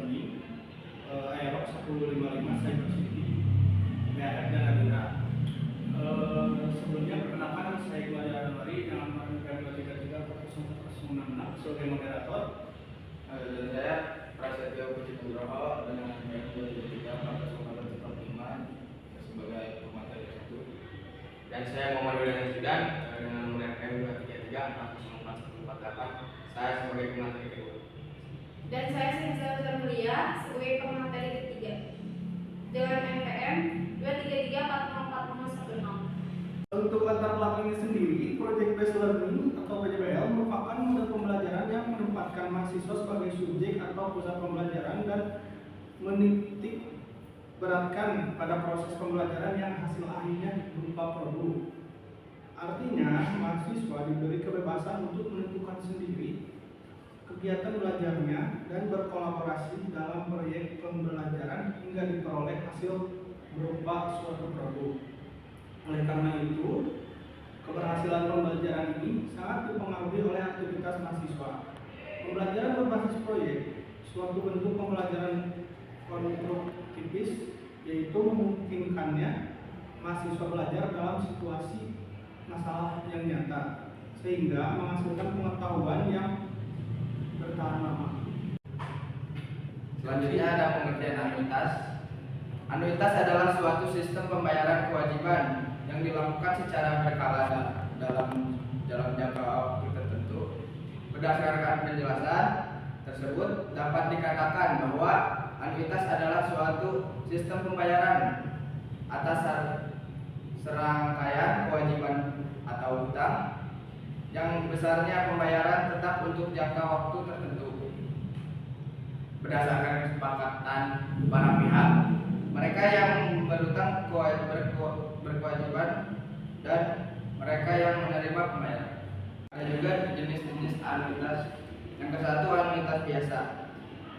Learning, Aerox 155 Cyber City, BRF dan Adira. Sebelumnya perkenalkan, saya Iqbal Januari dengan nomor PM2334006 sebagai moderator. Dan saya Prasetyo Puji Nugroho dengan PM2334005 sebagai pemateri satu. Dan saya Muhammad William Zidan dengan nomor PM233404148 saya sebagai pemateri kedua. Dan saya Sinza Mulia sebagai pemateri ketiga dengan NPM 233404016. Untuk latar belakangnya sendiri, Project Based Learning atau PBL merupakan model pembelajaran yang menempatkan mahasiswa sebagai subjek atau pusat pembelajaran dan menitik beratkan pada proses pembelajaran yang hasil akhirnya berupa produk. Artinya, mahasiswa diberi kebebasan untuk menentukan sendiri kegiatan belajarnya dan berkolaborasi dalam proyek pembelajaran hingga diperoleh hasil berupa suatu produk. Oleh karena itu, keberhasilan pembelajaran ini sangat dipengaruhi oleh aktivitas mahasiswa. Pembelajaran berbasis proyek, suatu bentuk pembelajaran konstruktivis, yaitu memungkinkannya mahasiswa belajar dalam situasi masalah yang nyata, sehingga menghasilkan pengetahuan yang bertahan lama. Selanjutnya ada pengertian anuitas. Anuitas adalah suatu sistem pembayaran kewajiban yang dilakukan secara berkala dalam jangka waktu tertentu. Berdasarkan penjelasan tersebut, dapat dikatakan bahwa anuitas adalah suatu sistem pembayaran atas serangkaian kewajiban atau hutang yang besarnya pembayaran tetap untuk jangka waktu tertentu. Berdasarkan kesepakatan para pihak, mereka yang berhutang berkewajiban dan mereka yang menerima pembayaran. Ada juga jenis-jenis anuitas. Yang ke satu, anuitas biasa.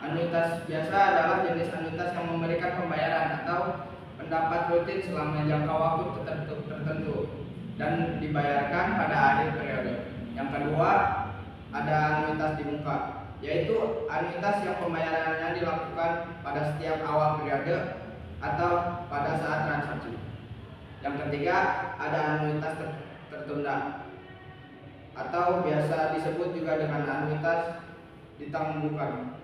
Anuitas biasa adalah jenis anuitas yang memberikan pembayaran atau pendapat rutin selama jangka waktu tertentu dan dibayarkan pada akhir periode. Yang kedua, ada anuitas di muka, yaitu anuitas yang pembayarannya dilakukan pada setiap awal periode atau pada saat transaksi. Yang ketiga, ada anuitas tertunda atau biasa disebut juga dengan anuitas ditangguhkan,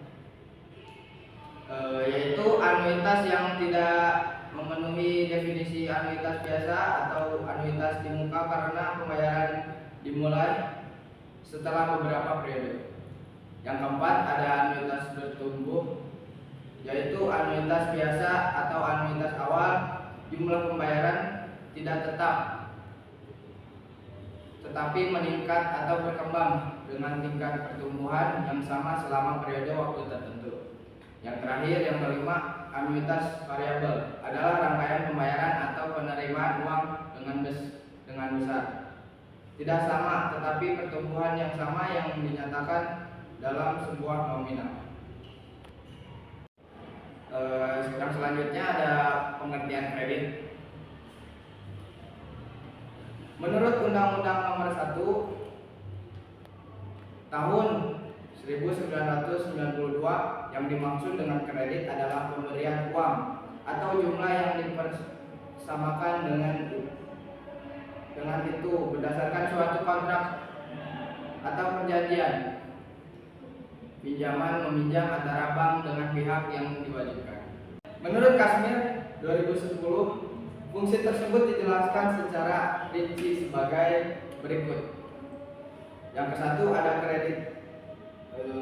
yaitu anuitas yang tidak memenuhi definisi anuitas biasa atau anuitas di muka karena pembayaran dimulai setelah beberapa periode. Yang keempat, ada anuitas bertumbuh, yaitu anuitas biasa atau anuitas awal jumlah pembayaran tidak tetap tetapi meningkat atau berkembang dengan tingkat pertumbuhan yang sama selama periode waktu tertentu. Yang terakhir, yang kelima, anuitas variabel adalah rangkaian pembayaran atau penerimaan uang dengan besar tidak sama tetapi pertumbuhan yang sama yang dinyatakan dalam sebuah nominal. Yang selanjutnya ada pengertian kredit. Menurut Undang-Undang Nomor 1 Tahun 1992, yang dimaksud dengan kredit adalah pemberian uang atau jumlah yang dipersamakan dengan itu berdasarkan suatu kontrak atau perjanjian pinjaman meminjam antara bank dengan pihak yang diwajibkan. Menurut Kasmir 2010, fungsi tersebut dijelaskan secara rinci sebagai berikut. Yang ke satu, ada kredit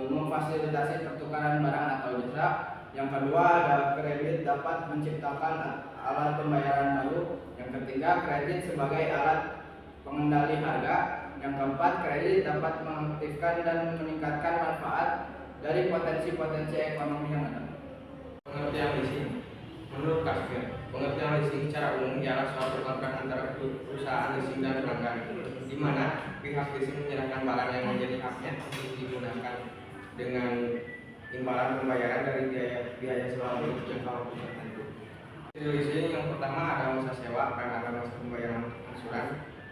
memfasilitasi pertukaran barang atau jasa. Yang kedua, ada kredit dapat menciptakan alat pembayaran baru. Yang ketiga, kredit sebagai alat pengendali harga. Yang keempat, kredit dapat mengaktifkan dan meningkatkan manfaat dari potensi-potensi ekonomi yang ada. Pengertian leasing. Menurut Kasmir, pengertian leasing secara umum ialah suatu kontrak antara perusahaan leasing dan pelanggan, di mana pihak leasing menyerahkan barang yang menjadi haknya untuk digunakan dengan imbalan pembayaran dari biaya sewa untuk jangka waktu tertentu. Leasing yang pertama ada masa sewa karena ada masa pembayaran angsuran,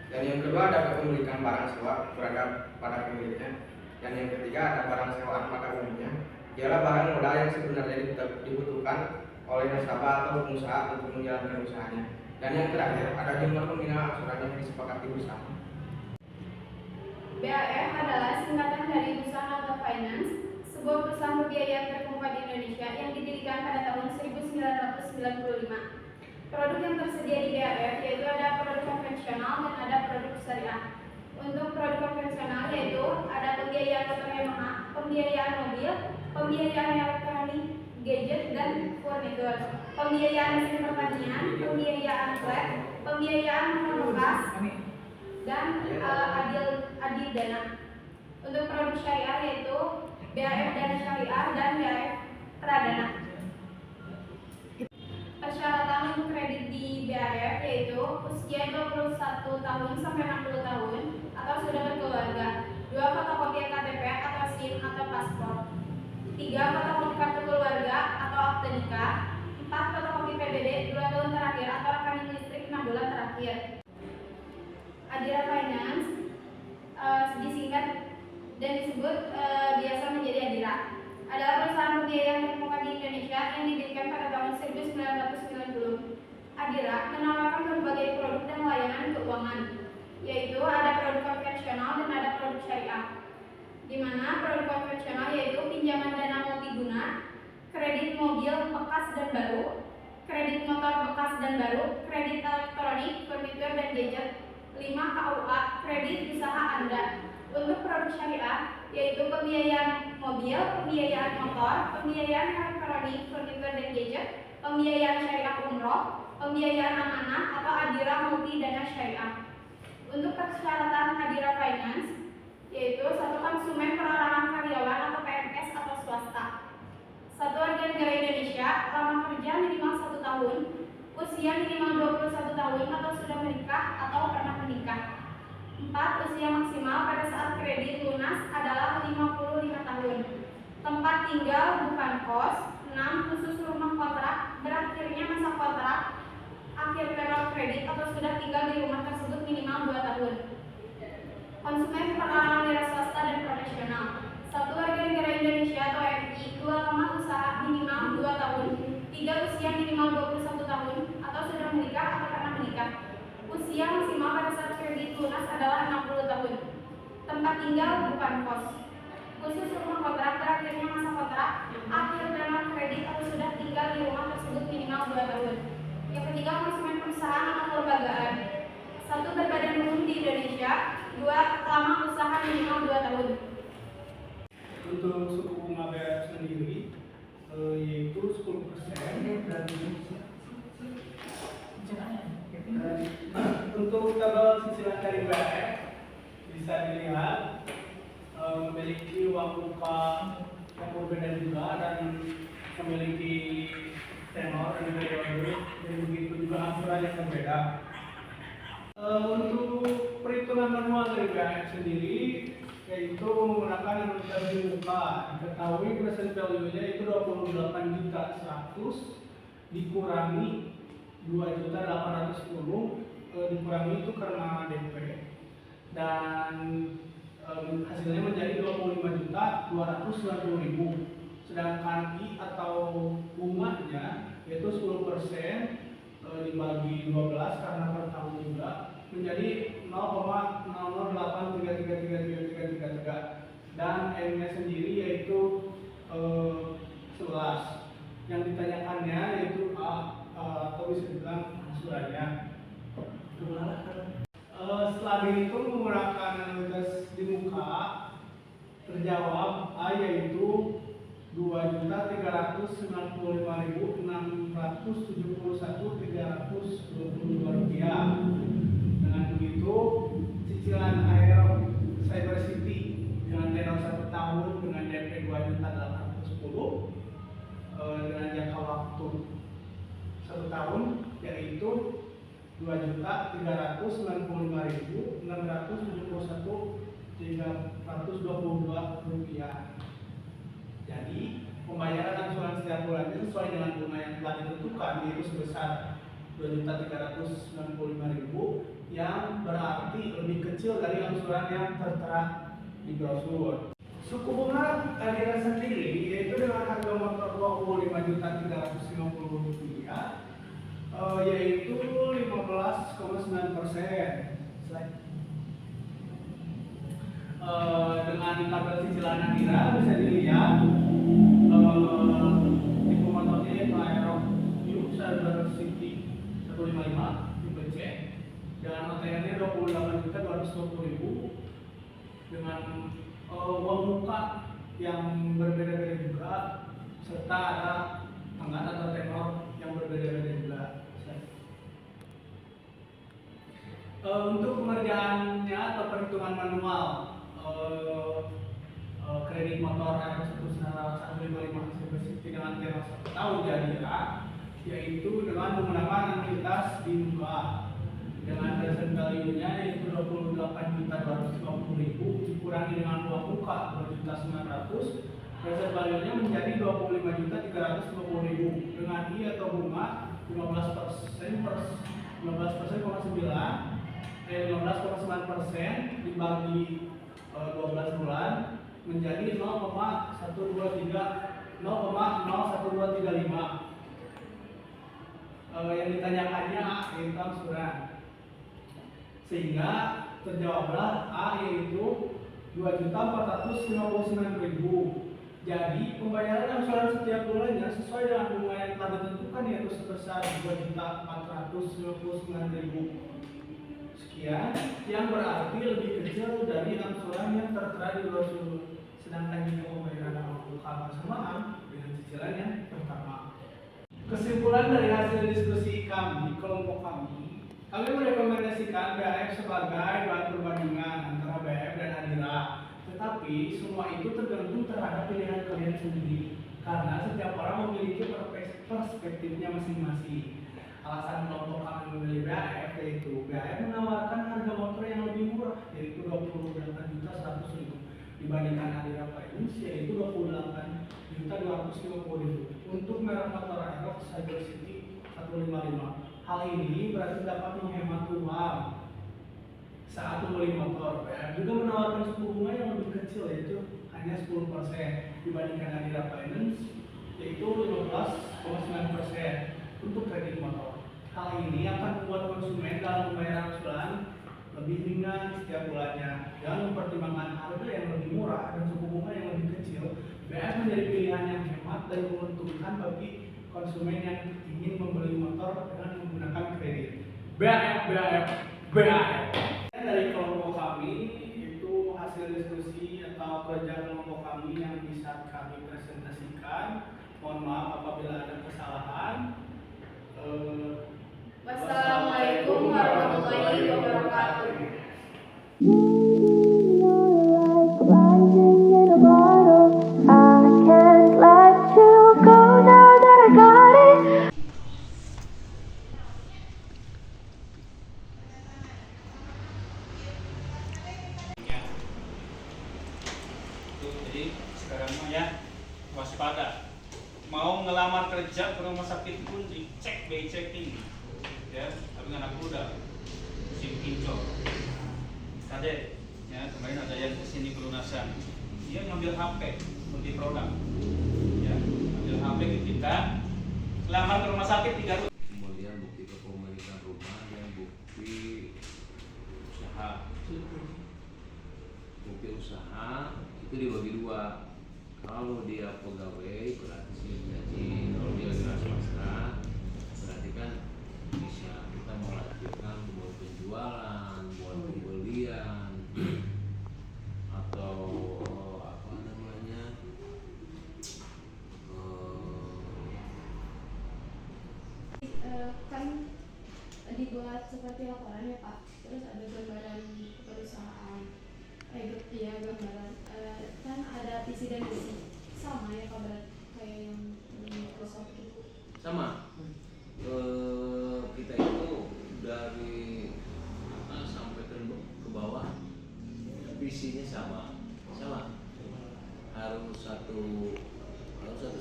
dan yang kedua ada kepemilikan barang sewa berada pada pemiliknya, dan yang ketiga ada barang sewaan pada umumnya, ialah barang modal yang sebenarnya dibutuhkan oleh nasabah atau pengusaha untuk menjalankan usahanya. Dan yang terakhir, ada jumlah nominal angsuran yang disepakati bersama. BAF adalah singkatan dari Busan Auto Finance, sebuah perusahaan pembiayaan terkemuka di Indonesia yang didirikan pada tahun 1995. Produk yang tersedia di BAF yaitu ada produk konvensional dan ada produk syariah. Untuk produk konvensional yaitu ada pembiayaan motor Yamaha, pembiayaan mobil, pembiayaan elektronik, gadget dan furnitur, pembiayaan mesin pertanian, pembiayaan flat, pembiayaan motor bekas, dan adil dana. Untuk produk syariah yaitu BAF Dana Syariah dan BAF Pradana. Persyaratan untuk kredit di BAF yaitu usia 21 tahun sampai 60 tahun atau sudah berkeluarga, 2 fotokopi KTP atau SIM atau paspor, 3 fotokopi kartu keluarga atau akte nikah, 4 fotokopi PBB 2 tahun terakhir atau rekening listrik 6 bulan terakhir. Adira Finance disingkat dan disebut biasa menjadi Adira, adalah perusahaan pembiayaan terkemuka di Indonesia yang didirikan pada tahun 1990. Adira menawarkan berbagai produk dan layanan keuangan, yaitu ada produk konvensional dan ada produk syariah. Di mana produk konvensional yaitu pinjaman dana multiguna, kredit mobil bekas dan baru, kredit motor bekas dan baru, kredit elektronik, furnitur dan gadget, 5 KUA, kredit usaha Anda. Untuk produk syariah yaitu pembiayaan mobil, pembiayaan motor, pembiayaan elektronik, furnitur dan gadget, pembiayaan syariah umroh, pembiayaan amanah atau Adira multi dana syariah. Untuk persyaratan Adira Finance yaitu 1 konsumen perorangan karyawan atau PNS atau swasta, 1 warga negara Indonesia, lama kerja minimal 1 tahun, usia minimal 21 tahun atau sudah menikah atau pernah menikah. 4. Usia maksimal pada saat kredit lunas adalah 55 tahun. Tempat tinggal bukan kos. 6. Khusus rumah kontrak, berakhirnya masa kontrak akhir tenor kredit atau sudah tinggal di rumah tersebut minimal 2 tahun. Konsumen perorangan wira swasta dan profesional, 1 warga negara Indonesia atau RI, 2 lama usaha minimal 2 tahun, 3 usia minimal 21 tahun atau sudah menikah atau pernah menikah. Usia maksimal pada saat kredit lunas adalah 60 tahun. Tempat tinggal bukan kos. Khusus rumah kontrak, berakhirnya masa kontrak akhir tenor kredit atau sudah tinggal di rumah tersebut minimal 2 tahun. Yang ketiga, konsumen perusahaan atau kelembagaan, 1 berbadan hukum di Indonesia, 2 lama usaha minimal 2 tahun. Untuk suku bunga BAF sendiri yaitu 10% dan untuk tabel cicilan dari BAF bisa dilihat memiliki uang muka yang berbeda juga dan memiliki tenor dan periode dan begitu juga angsuran yang berbeda. Untuk perhitungan manual dari BAF sendiri yaitu menggunakan indikator muka, diketahui present value-nya itu 28.100 dikurangi 2.810 dikurangi itu karena DP dan hasilnya menjadi 25.290.000. Sedangkan I atau bunganya yaitu 10% dibagi 12 karena per tahun juga menjadi 0,00833333 dan M-nya sendiri yaitu 11. Yang ditanyakannya yaitu A atau bisa dibilang angsurannya. Setelah itu menggunakan analisis di muka terjawab A yaitu 2.395.671.322 rupiah. Dengan begitu cicilan air Cyber City dengan tenor 1 tahun dengan DP 2.810 dengan jangka waktu 1 tahun yaitu 2.395.671.322 rupiah. Jadi pembayaran angsuran setiap bulannya sesuai dengan bunga yang telah ditentukan yaitu sebesar 2.395.000 yang berarti lebih kecil dari angsuran yang tertera di brosur. Suku bunga Adira sendiri yaitu dengan harga motor 25.350.000 yaitu 15,9%. Dengan tabel cicilan Adira bisa dilihat tipe motornya yaitu Aerox U Cyber City 155 tipe C dengan OTR-nya 28.220.000 dengan uang muka yang berbeda-beda juga serta ada tenggat atau tenor yang berbeda-beda juga. Untuk pengerjaannya atau perhitungan manual kredit motor Aerox 155 dengan tenor 1 tahun di Adira yaitu dengan menggunakan anuitas di muka dengan present value-nya yaitu 28.250.000 dikurangi dengan uang muka 2.900.000, present value-nya menjadi 25.350.000 dengan I atau bunga 15,9% dibagi 12 bulan menjadi 0,0125 yang ditanyakannya itu angsuran sehingga terjawablah A yaitu 2.459.000. Jadi pembayaran angsuran setiap bulannya sesuai dengan bunga yang telah ditentukan yaitu sebesar 2.459.000 sekian yang berarti lebih kecil dari angsuran yang tertera di brosur. Sedangkan jika pembayaran awal buka bersamaan dengan cicilan yang pertama. Kesimpulan dari hasil diskusi kami, kelompok kami merekomendasikan BAF sebagai bahan perbandingan antara BAF dan Adira. Tetapi semua itu tergantung terhadap pilihan kalian sendiri, karena setiap orang memiliki perspektifnya masing-masing. Alasan kelompok kami memilih BAF yaitu BAF menawarkan harga motor yang lebih murah yaitu 28.100.000 dibandingkan Adira Finance yaitu 28.250.000 untuk merek motor Aerox Cyber City 155. Hal ini berarti dapat menghemat uang saat membeli motor. BAF juga menawarkan suku bunga yang lebih kecil yaitu hanya 10% dibandingkan Adira Finance yaitu 15,9% untuk kredit motor. Hal ini akan membuat konsumen dalam membayar angsuran lebih ringan setiap bulannya. Dengan mempertimbangkan harga yang lebih murah dan suku bunga yang lebih kecil, BAF menjadi pilihan yang hemat dan menguntungkan bagi konsumen yang ingin membeli motor dengan menggunakan kredit. BAF. Dan dari kelompok kami itu hasil diskusi atau kerja kelompok kami yang bisa kami presentasikan. Mohon maaf apabila ada kesalahan. Wassalamualaikum warahmatullahi wabarakatuh. Jadi sekarang ya waspada. Mau ngelamar kerja ke rumah sakit pun dicek by checking, ya. Tapi anak muda, musim kincok. Kade, ya kemarin ada yang kesini pelunasan, dia ngambil HP, multi produk, ya, ambil HP ke kita, lamar ke rumah sakit 3 tahun. Kemudian bukti kepemilikan rumah dan bukti usaha. Bukti usaha itu dibagi 2. Kalau dia pegawai berarti sih gaji, kalau dia wira swasta berarti kan bisa kita melakukan buat penjualan, buat pembelian atau apa namanya Kan dibuat seperti laporan ya Pak, terus ada gambaran perusahaan, gambaran kan ada visi dan misi sama ya kabar kayak yang di Microsoft gitu. sama. Kita itu dari atas sampai ke bawah visinya sama harus satu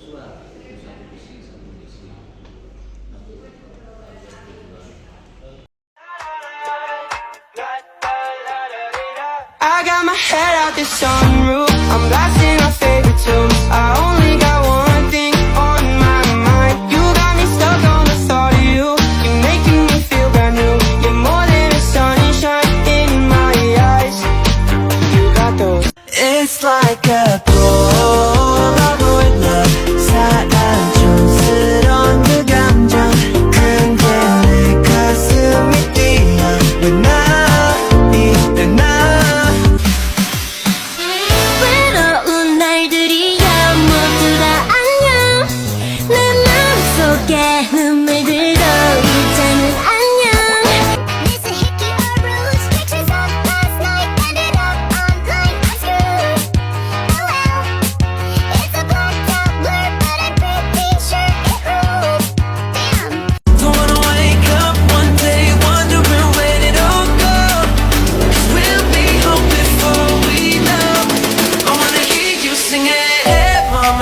suara, itu satu visi satu misi. I got my head out the sunroof. I'm blasting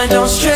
don't stress.